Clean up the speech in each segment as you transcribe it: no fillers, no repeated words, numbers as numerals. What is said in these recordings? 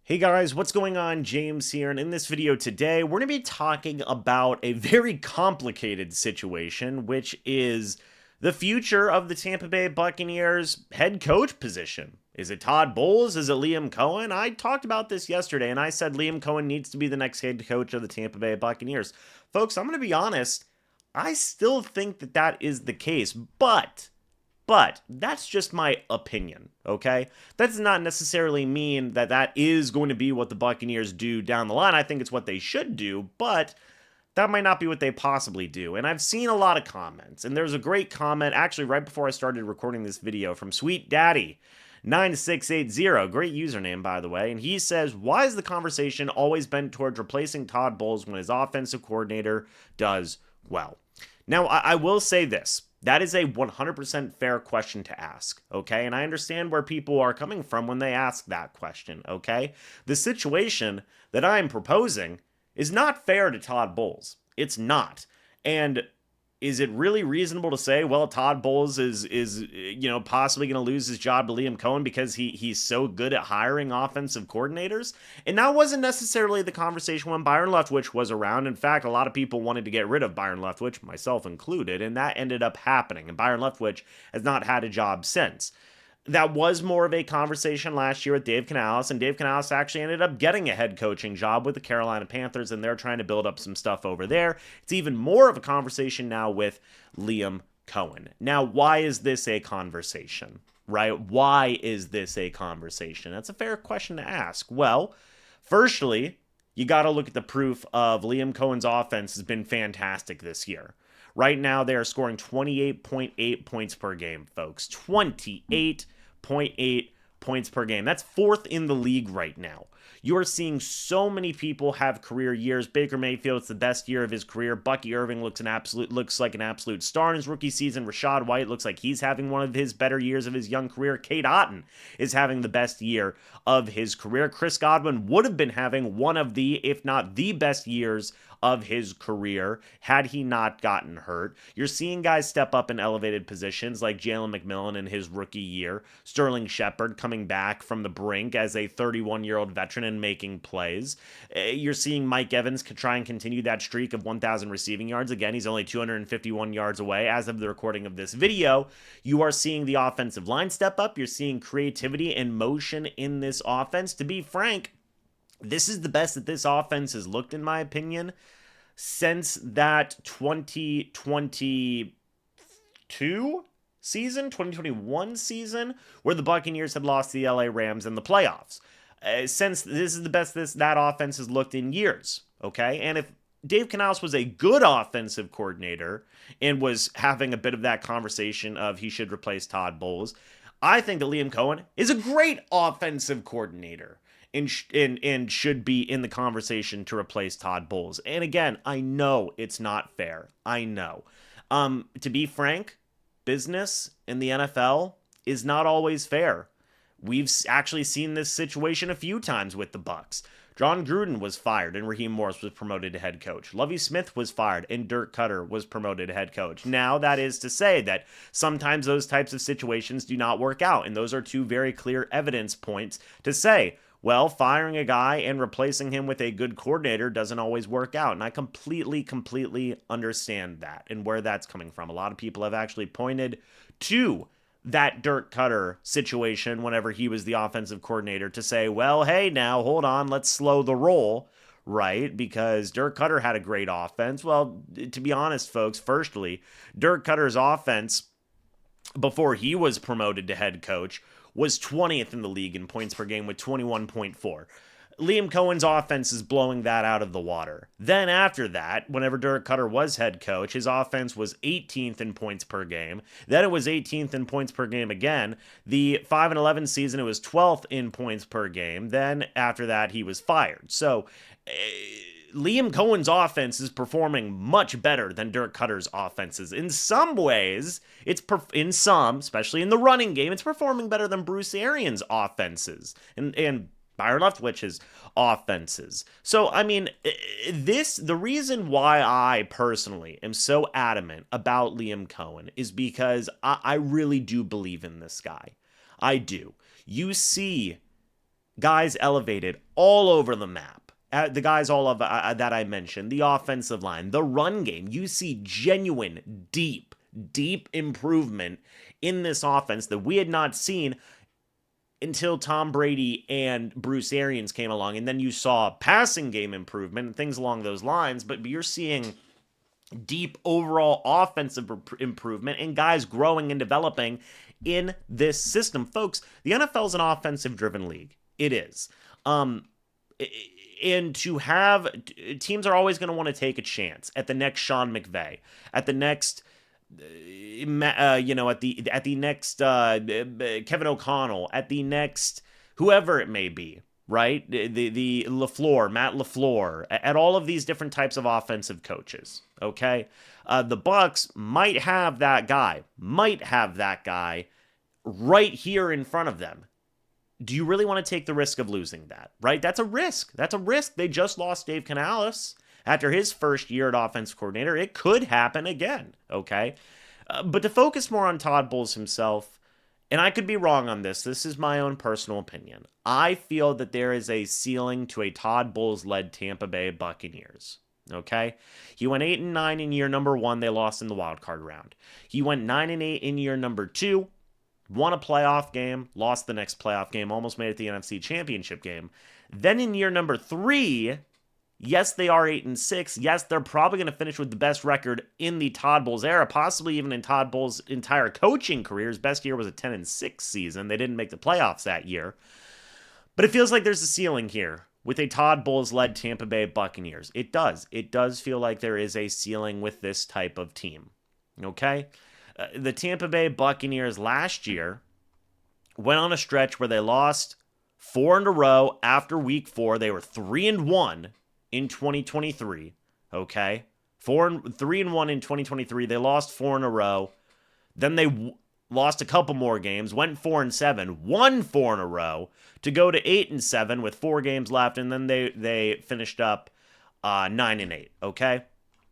Hey guys, what's going on? James here, and in this video today, we're going to be talking about a very complicated situation, which is the future of the Tampa Bay Buccaneers head coach position. Is it Todd Bowles? Is it Liam Coen? I talked about this yesterday, and I said Liam Coen needs to be the next head coach of the Tampa Bay Buccaneers. Folks, I'm going to be honest, I still think that that is the case, but that's just my opinion, okay? That does not necessarily mean that that is going to be what the Buccaneers do down the line. I think it's what they should do, but that might not be what they possibly do. And I've seen a lot of comments, and there's a great comment actually right before I started recording this video from Sweet Daddy 9680, great username by the way, and he says, why is the conversation always bent towards replacing Todd Bowles when his offensive coordinator does well? Now, I will say this. That is a 100% fair question to ask, okay? And I understand where people are coming from when they ask that question, okay? The situation that I'm proposing is not fair to Todd Bowles. It's not. And is it really reasonable to say, well, Todd Bowles is possibly going to lose his job to Liam Coen because he's so good at hiring offensive coordinators? And that wasn't necessarily the conversation when Byron Leftwich was around. In fact, a lot of people wanted to get rid of Byron Leftwich, myself included, and that ended up happening. And Byron Leftwich has not had a job since. That was more of a conversation last year with Dave Canales, and Dave Canales actually ended up getting a head coaching job with the Carolina Panthers, and they're trying to build up some stuff over there. It's even more of a conversation now with Liam Coen. Now, why is this a conversation, right? Why is this a conversation? That's a fair question to ask. Well, firstly, you got to look at the proof of Liam Cohen's offense has been fantastic this year. Right now, they are scoring 28.8 points per game, folks. 28.8 points per game. That's fourth in the league right now. You are seeing so many people have career years. Baker Mayfield, it's the best year of his career. Bucky Irving looks like an absolute star in his rookie season. Rashad White looks like he's having one of his better years of his young career. Cade Otton is having the best year of his career. Chris Godwin would have been having one of the, if not the best years of his career had he not gotten hurt. You're seeing guys step up in elevated positions like Jalen McMillan in his rookie year, Sterling Shepard coming back from the brink as a 31-year-old veteran and making plays. You're seeing Mike Evans try and continue that streak of 1,000 receiving yards. Again, he's only 251 yards away as of the recording of this video. You are seeing the offensive line step up. You're seeing creativity and motion in this offense. To be frank, this is the best that this offense has looked, in my opinion, since that 2021 season, where the Buccaneers had lost the LA Rams in the playoffs. Since this is the best that offense has looked in years, okay? And if Dave Canales was a good offensive coordinator and was having a bit of that conversation of he should replace Todd Bowles, I think that Liam Coen is a great offensive coordinator and should be in the conversation to replace Todd Bowles. And again, I know it's not fair. I know. To be frank, business in the NFL is not always fair. We've actually seen this situation a few times with the Bucs. John Gruden was fired and Raheem Morris was promoted to head coach. Lovie Smith was fired and Dirk Cutter was promoted to head coach. Now, that is to say that sometimes those types of situations do not work out, and those are two very clear evidence points to say, well, firing a guy and replacing him with a good coordinator doesn't always work out. And I completely understand that and where that's coming from. A lot of people have actually pointed to that Dirk Cutter situation whenever he was the offensive coordinator to say, well, hey, now, hold on, let's slow the roll, right? Because Dirk Cutter had a great offense. Well, to be honest, folks, firstly, Dirk Cutter's offense before he was promoted to head coach was 20th in the league in points per game with 21.4. Liam Cohen's offense is blowing that out of the water. Then after that, whenever Dirk Cutter was head coach, his offense was 18th in points per game. Then it was 18th in points per game again. The 5-11 season, it was 12th in points per game. Then after that, he was fired. So Liam Cohen's offense is performing much better than Dirk Cutter's offenses. In some ways, especially in the running game, it's performing better than Bruce Arians' offenses. And Byron Leftwich's offenses. So, I mean, the reason why I personally am so adamant about Liam Coen is because I really do believe in this guy. I do. You see Guys elevated all over the map. The guys all of that I mentioned, the offensive line, the run game. You see genuine, deep improvement in this offense that we had not seen until Tom Brady and Bruce Arians came along. And then you saw passing game improvement and things along those lines. But you're seeing deep overall offensive improvement and guys growing and developing in this system. Folks, the NFL is an offensive-driven league. It is. And to have teams are always going to want to take a chance at the next Sean McVay, at the next at the next Kevin O'Connell, at the next whoever it may be, right? The Matt LaFleur, at all of these different types of offensive coaches. Okay, the Bucs might have that guy right here in front of them. Do you really want to take the risk of losing that, right? That's a risk. They just lost Dave Canales after his first year at offensive coordinator. It could happen again, okay? But to focus more on Todd Bowles himself, and I could be wrong on this. This is my own personal opinion. I feel that there is a ceiling to a Todd Bowles-led Tampa Bay Buccaneers, okay? He went 8-9 in year number 1. They lost in the wild card round. He went 9-8 in year number 2. Won a playoff game, lost the next playoff game, almost made it the NFC Championship game. Then in year number 3, yes, they are 8-6. Yes, they're probably going to finish with the best record in the Todd Bowles era, possibly even in Todd Bowles' entire coaching career. His best year was a 10-6 season. They didn't make the playoffs that year. But it feels like there's a ceiling here with a Todd Bowles-led Tampa Bay Buccaneers. It does. It does feel like there is a ceiling with this type of team. Okay? The Tampa Bay Buccaneers last year went on a stretch where they lost 4 in a row after week 4. They were 3-1 in 2023. Okay? 3-1 in 2023. They lost 4 in a row. Then they lost a couple more games, went 4-7, won 4 in a row to go to 8-7 with 4 games left, and then they finished up 9-8. Okay?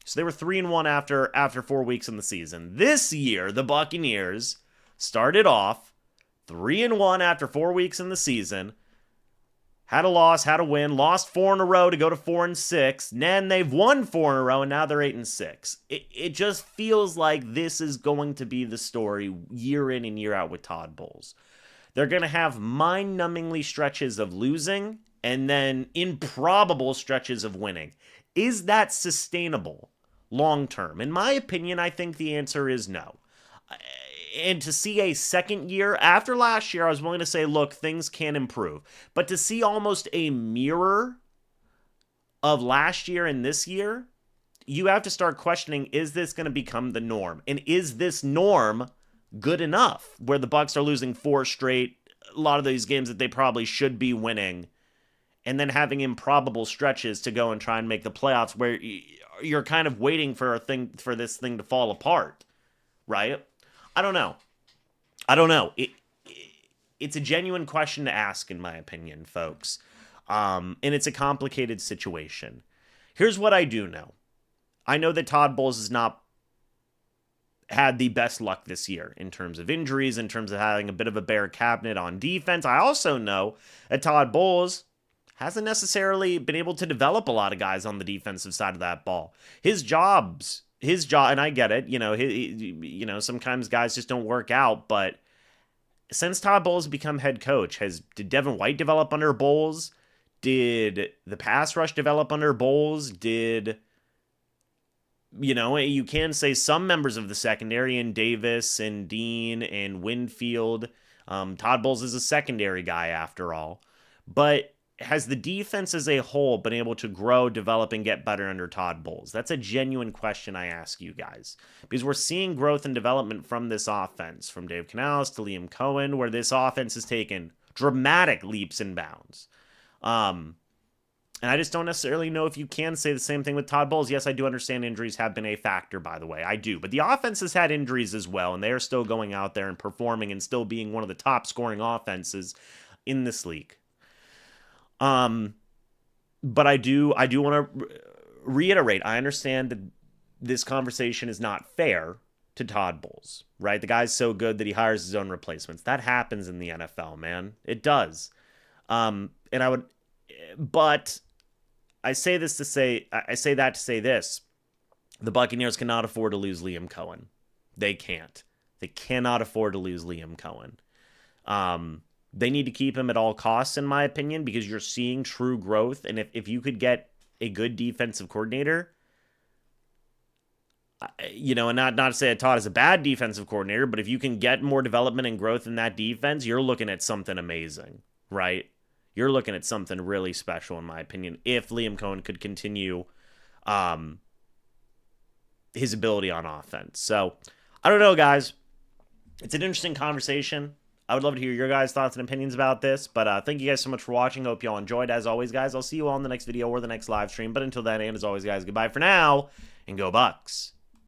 So they were 3-1 after 4 weeks in the season. This year, the Buccaneers started off 3-1 after 4 weeks in the season. Had a loss, had a win, lost 4 in a row to go to 4-6. Then they've won 4 in a row, and now they're 8-6. It just feels like this is going to be the story year in and year out with Todd Bowles. They're going to have mind-numbingly stretches of losing and then improbable stretches of winning. Is that sustainable long term? In my opinion, I think the answer is no. And to see a second year after last year, I was willing to say, look, things can improve. But to see almost a mirror of last year and this year, you have to start questioning, is this going to become the norm? And is this norm good enough where the Bucs are losing 4 straight, a lot of these games that they probably should be winning, and then having improbable stretches to go and try and make the playoffs where you're kind of waiting for this thing to fall apart, right? I don't know. It's a genuine question to ask, in my opinion, folks. And it's a complicated situation. Here's what I do know. I know that Todd Bowles has not had the best luck this year in terms of injuries, in terms of having a bit of a bare cabinet on defense. I also know that Todd Bowles hasn't necessarily been able to develop a lot of guys on the defensive side of that ball. His job, and I get it, sometimes guys just don't work out, but since Todd Bowles become head coach, did Devin White develop under Bowles? Did the pass rush develop under Bowles? You can say some members of the secondary, and Davis and Dean and Winfield. Todd Bowles is a secondary guy after all. But has the defense as a whole been able to grow, develop, and get better under Todd Bowles? That's a genuine question I ask you guys. Because we're seeing growth and development from this offense, from Dave Canales to Liam Cohen, where this offense has taken dramatic leaps and bounds. And I just don't necessarily know if you can say the same thing with Todd Bowles. Yes, I do understand injuries have been a factor, by the way. I do. But the offense has had injuries as well, and they are still going out there and performing and still being one of the top scoring offenses in this league. But I do want to reiterate, I understand that this conversation is not fair to Todd Bowles, right? The guy's so good that he hires his own replacements. That happens in the NFL, man. It does. And I would, but I say that to say this: the Buccaneers cannot afford to lose Liam Cohen. They can't. They cannot afford to lose Liam Cohen. They need to keep him at all costs, in my opinion, because you're seeing true growth. And if you could get a good defensive coordinator, and not to say that Todd is a bad defensive coordinator, but if you can get more development and growth in that defense, you're looking at something amazing, right? You're looking at something really special, in my opinion, if Liam Cohen could continue his ability on offense. So, I don't know, guys. It's an interesting conversation. I would love to hear your guys' thoughts and opinions about this, but thank you guys so much for watching. Hope you all enjoyed. As always, guys, I'll see you all in the next video or the next live stream. But until then, and as always, guys, goodbye for now, and go Bucs.